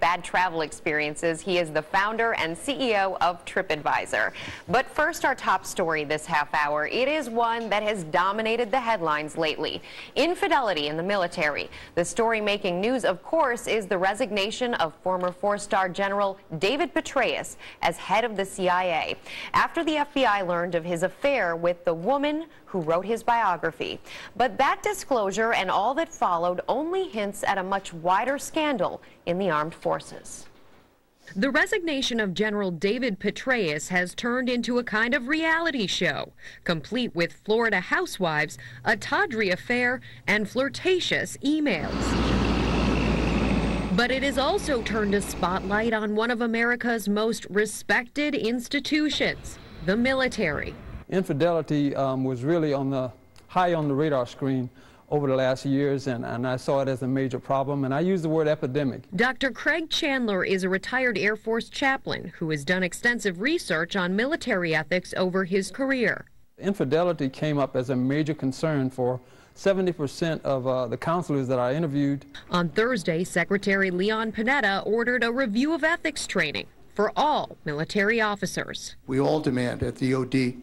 bad travel experiences. He is the founder and CEO of TripAdvisor. But first, our top story this half hour. It is one that has dominated the headlines lately. Infidelity in the military. The story making news, of course, is the resignation of former four-star General David Petraeus as head of the CIA after the FBI learned of his affair with the woman who wrote his biography. But that disclosure and all that followed only hints at a much wider scandal in the armed forces. The resignation of General David Petraeus has turned into a kind of reality show, complete with Florida housewives, a tawdry affair, and flirtatious emails. But it has also turned a spotlight on one of America's most respected institutions, the military. Infidelity was really high on the radar screen over the last years, and I saw it as a major problem, and I use the word epidemic. Dr. Cregg Chandler is a retired Air Force chaplain who has done extensive research on military ethics over his career. Infidelity came up as a major concern for 70% of the counselors that I interviewed. On Thursday, Secretary Leon Panetta ordered a review of ethics training for all military officers. We all demand at the OD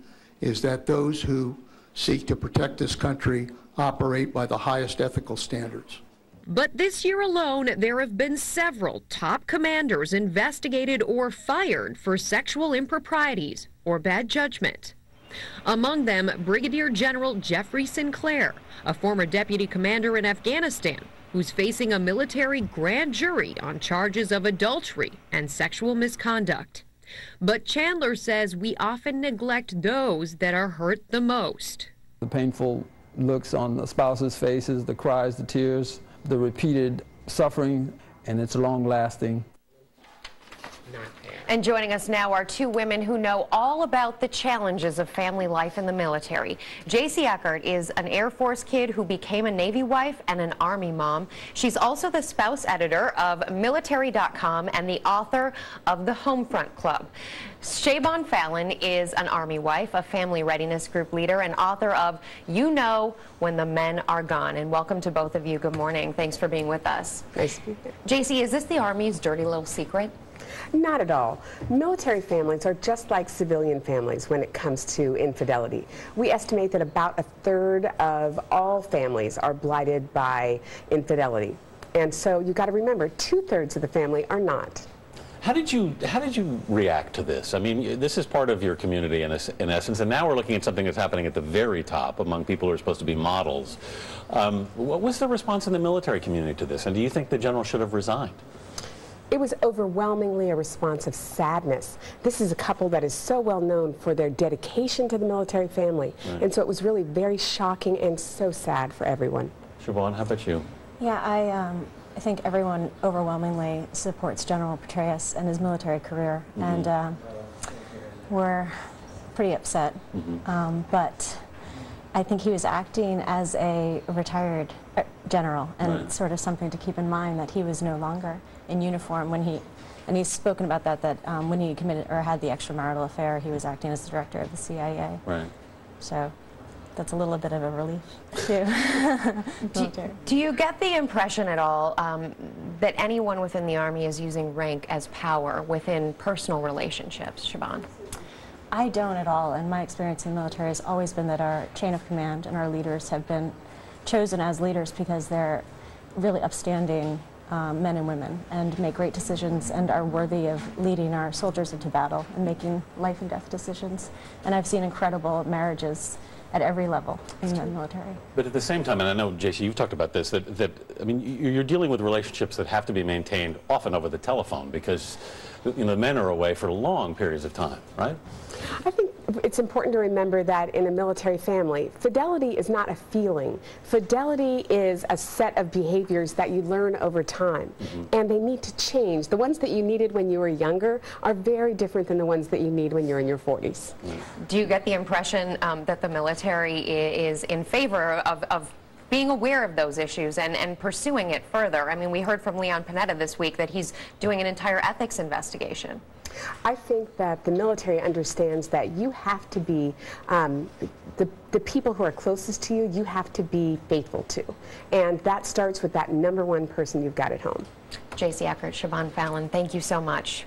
is that those who seek to protect this country operate by the highest ethical standards. But this year alone, there have been several top commanders investigated or fired for sexual improprieties or bad judgment. Among them, Brigadier General Jeffrey Sinclair, a former deputy commander in Afghanistan, who's facing a military grand jury on charges of adultery and sexual misconduct. But Chandler says we often neglect those that are hurt the most. The painful looks on the spouse's faces, the cries, the tears, the repeated suffering, and it's long-lasting. And joining us now are two women who know all about the challenges of family life in the military. J.C. Eckert is an Air Force kid who became a Navy wife and an Army mom. She's also the spouse editor of Military.com and the author of The Homefront Club. Siobhan Fallon is an Army wife, a family readiness group leader, and author of You Know When the Men Are Gone. And welcome to both of you. Good morning. Thanks for being with us. Nice to be here. J.C., is this the Army's dirty little secret? Not at all. Military families are just like civilian families when it comes to infidelity. We estimate that about a third of all families are blighted by infidelity. And so you've got to remember, 2/3 of the family are not. How did you react to this? I mean, this is part of your community in essence, and now we're looking at something that's happening at the very top among people who are supposed to be models. What was the response in the military community to this, and do you think the general should have resigned? It was overwhelmingly a response of sadness. This is a couple that is so well known for their dedication to the military family, right. And so it was really very shocking and so sad for everyone. Siobhan, how about you? Yeah, I think everyone overwhelmingly supports General Petraeus and his military career, and we're pretty upset. But I think he was acting as a retired general, and it's sort of something to keep in mind that he was no longer in uniform when he's spoken about that when he committed or had the extramarital affair, he was acting as the director of the CIA. Right. So that's a little bit of a relief too. Do you get the impression at all that anyone within the Army is using rank as power within personal relationships, Siobhan? I don't at all, and my experience in the military has always been that our chain of command and our leaders have been chosen as leaders because they're really upstanding men and women and make great decisions and are worthy of leading our soldiers into battle and making life and death decisions. And I've seen incredible marriages at every level in the military. But at the same time, and I know, JC, you've talked about this, that I mean, you're dealing with relationships that have to be maintained often over the telephone because the men are away for long periods of time, right? I think it's important to remember that in a military family, fidelity is not a feeling. Fidelity is a set of behaviors that you learn over time, and they need to change. The ones that you needed when you were younger are very different than the ones that you need when you're in your 40s. Do you get the impression that the military is in favor of being aware of those issues and pursuing it further? I mean, we heard from Leon Panetta this week that he's doing an entire ethics investigation. I think that the military understands that you have to be, the people who are closest to you, you have to be faithful to. And that starts with that #1 person you've got at home. J.C. Eckert, Siobhan Fallon, thank you so much.